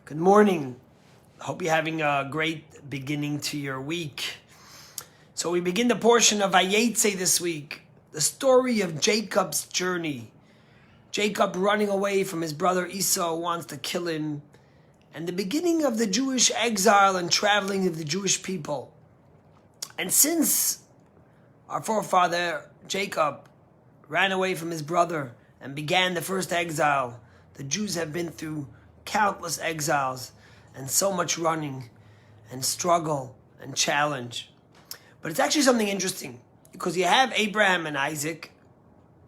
Good morning. Hope you're having a great beginning to your week. So we begin the portion of Vayetze this week, the story of Jacob's journey. Jacob running away from his brother Esau wants to kill him, and the beginning of the Jewish exile and traveling of the Jewish people. And since our forefather Jacob ran away from his brother and began the first exile, the Jews have been through countless exiles and so much running and struggle and challenge. But it's actually something interesting, because you have Abraham and Isaac,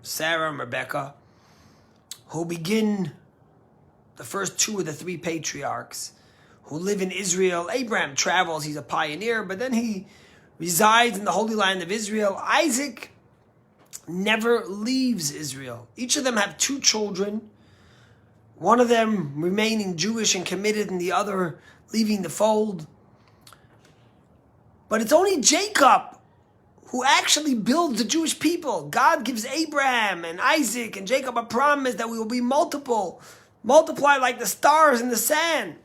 Sarah and Rebecca, who begin the first two of the three patriarchs who live in Israel. Abraham travels, he's a pioneer, but then he resides in the Holy Land of Israel. Isaac never leaves Israel. Each of them have two children, one of them remaining Jewish and committed and the other leaving the fold. But it's only Jacob who actually builds the Jewish people. God gives Abraham and Isaac and Jacob a promise that we will be multiply like the stars in the sand.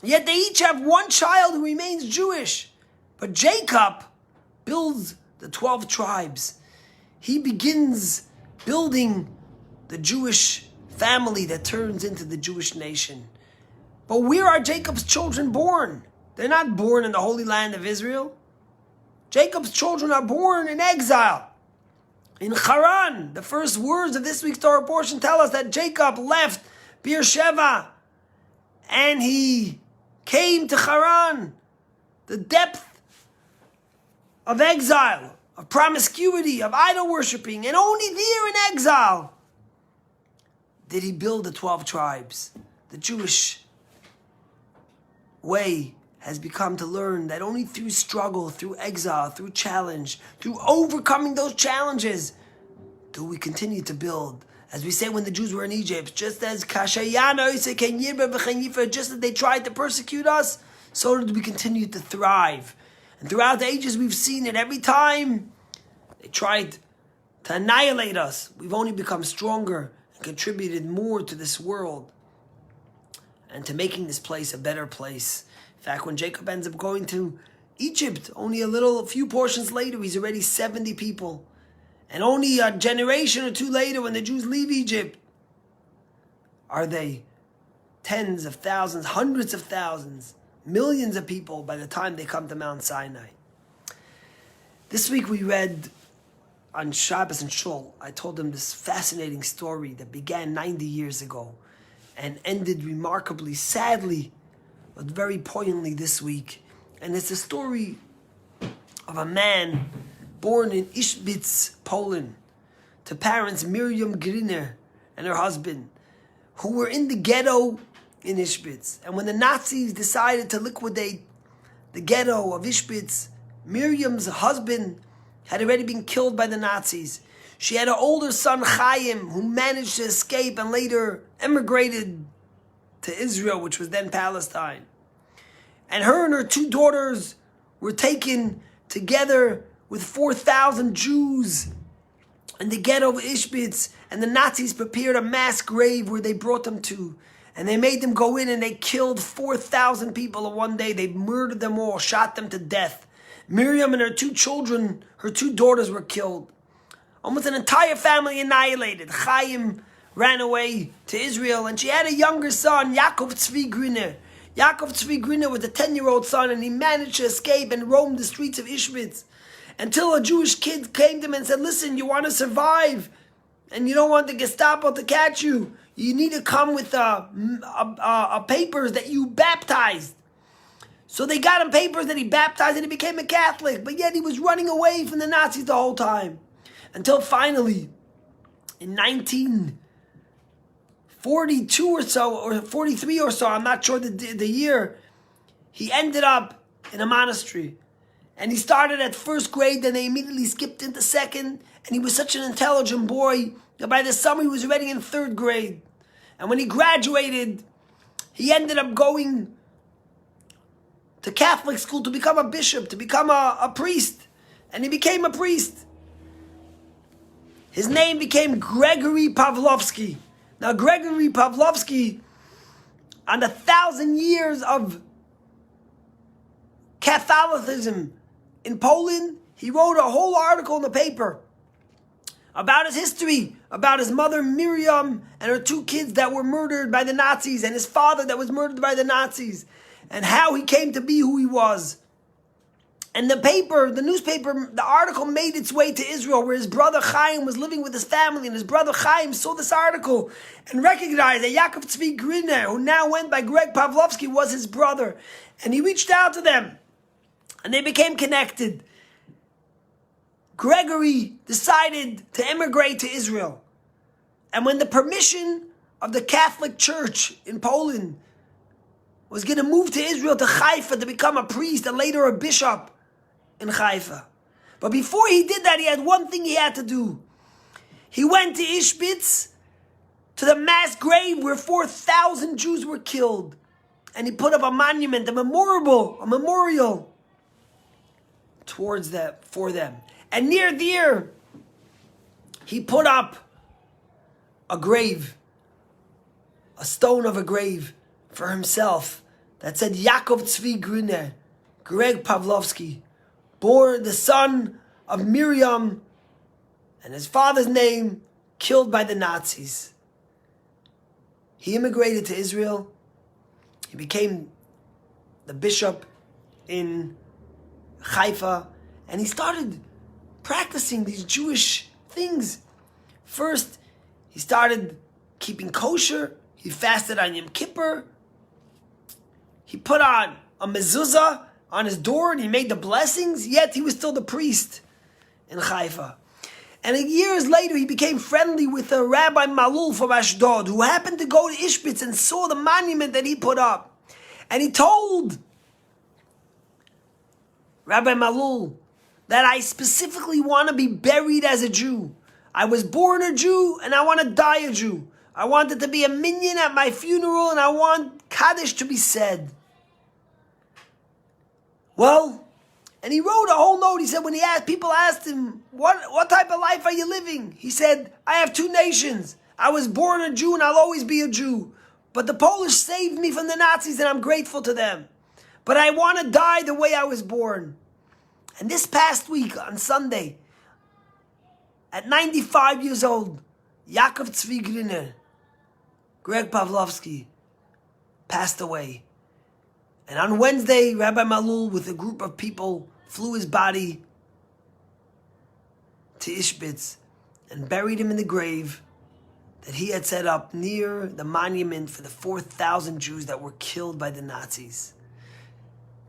Yet they each have one child who remains Jewish. But Jacob builds the 12 tribes. He begins building the Jewish family that turns into the Jewish nation. But where are Jacob's children born? They're not born in the Holy Land of Israel. Jacob's children are born in exile, in Haran. The first words of this week's Torah portion tell us that Jacob left Beersheba and he came to Haran, the depth of exile, of promiscuity, of idol worshipping, and only there in exile did he build the 12 tribes. The Jewish way has become to learn that only through struggle, through exile, through challenge, through overcoming those challenges, do we continue to build. As we say when the Jews were in Egypt, just as they tried to persecute us, so did we continue to thrive. And throughout the ages we've seen it. Every time they tried to annihilate us, we've only become stronger and contributed more to this world and to making this place a better place. In fact, when Jacob ends up going to Egypt, only a few portions later, he's already 70 people. And only a generation or two later, when the Jews leave Egypt, are they tens of thousands, hundreds of thousands, millions of people by the time they come to Mount Sinai. This week we read on Shabbos and Shul, I told them this fascinating story that began 90 years ago and ended remarkably, sadly, but very poignantly this week. And it's the story of a man born in Ishbitz, Poland, to parents Miriam Griner and her husband, who were in the ghetto in Ishbitz. And when the Nazis decided to liquidate the ghetto of Ishbitz, Miriam's husband had already been killed by the Nazis. She had an older son, Chaim, who managed to escape and later emigrated to Israel, which was then Palestine. And her and her two daughters were taken together with 4,000 Jews in the ghetto of Ishbitz, and the Nazis prepared a mass grave where they brought them to. And they made them go in and they killed 4,000 people in one day. They murdered them all, shot them to death. Miriam and her two children, her two daughters were killed. Almost an entire family annihilated. Chaim ran away to Israel, and she had a younger son, Yaakov Tzvi Griner. Yaakov Tzvi Griner was a 10-year-old son, and he managed to escape and roam the streets of Ishbitz until a Jewish kid came to him and said, listen, you want to survive and you don't want the Gestapo to catch you. You need to come with papers that you baptized. So they got him papers that he baptized and he became a Catholic. But yet he was running away from the Nazis the whole time. Until finally, in 1942 or so, or 43 or so, I'm not sure the year, he ended up in a monastery. And he started at first grade, then they immediately skipped into second. And he was such an intelligent boy that by the summer he was already in third grade. And when he graduated, he ended up going to Catholic school to become a bishop, to become a priest. And he became a priest. His name became Gregory Pavlovsky. Now, Gregory Pavlovsky on the 1,000 years of Catholicism in Poland, he wrote a whole article in the paper about his history, about his mother Miriam and her 2 kids that were murdered by the Nazis, and his father that was murdered by the Nazis, and how he came to be who he was. And the newspaper, the article made its way to Israel, where his brother Chaim was living with his family, and his brother Chaim saw this article and recognized that Yaakov Tzvi Griner, who now went by Greg Pavlovsky, was his brother. And he reached out to them, and they became connected. Gregory decided to emigrate to Israel. And when the permission of the Catholic Church in Poland was going to move to Israel, to Haifa, to become a priest and later a bishop in Haifa. But before he did that, he had one thing he had to do. He went to Ishbitz, to the mass grave where 4,000 Jews were killed. And he put up a monument, a memorial towards that, for them. And near there, he put up a grave, a stone of a grave for himself that said Yaakov Tzvi Griner, Greg Pavlovsky, born the son of Miriam, and his father's name, killed by the Nazis. He immigrated to Israel. He became the bishop in Haifa, and he started practicing these Jewish things. First, he started keeping kosher. He fasted on Yom Kippur. He put on a mezuzah on his door and he made the blessings, yet he was still the priest in Haifa. And years later, he became friendly with a Rabbi Malul from Ashdod, who happened to go to Ishbitz and saw the monument that he put up. And he told Rabbi Malul that I specifically want to be buried as a Jew. I was born a Jew and I want to die a Jew. I want it to be a minyan at my funeral and I want Kaddish to be said. Well, and he wrote a whole note. He said when people asked him, what type of life are you living? He said, I have 2 nations. I was born a Jew and I'll always be a Jew. But the Polish saved me from the Nazis and I'm grateful to them. But I want to die the way I was born. And this past week, on Sunday, at 95 years old, Yaakov Tzvi Griner, Greg Pavlovsky, passed away. And on Wednesday, Rabbi Malul, with a group of people, flew his body to Ishbitz and buried him in the grave that he had set up near the monument for the 4,000 Jews that were killed by the Nazis.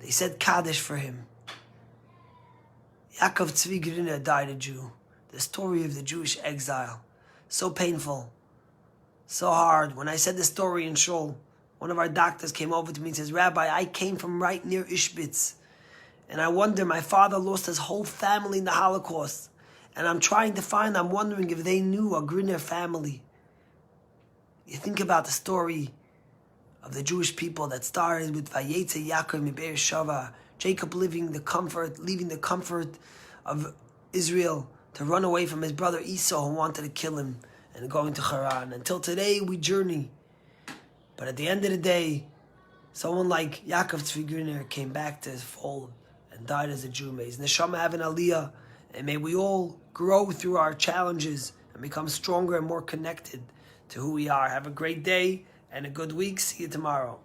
They said Kaddish for him. Yaakov Tzvi Griner died a Jew. The story of the Jewish exile. So painful. So hard. When I said the story in Shul, one of our doctors came over to me and says, Rabbi, I came from right near Ishbitz. And I wonder, my father lost his whole family in the Holocaust. And I'm wondering if they knew a Griner family. You think about the story of the Jewish people that started with Vayetze Yaakov mi Be'ersheva, Jacob leaving the comfort of Israel to run away from his brother Esau who wanted to kill him and going to Haran. Until today we journey. But at the end of the day, someone like Yaakov Tzvi Griner came back to his fold and died as a Jew. May his neshama have an aliyah, and may we all grow through our challenges and become stronger and more connected to who we are. Have a great day and a good week. See you tomorrow.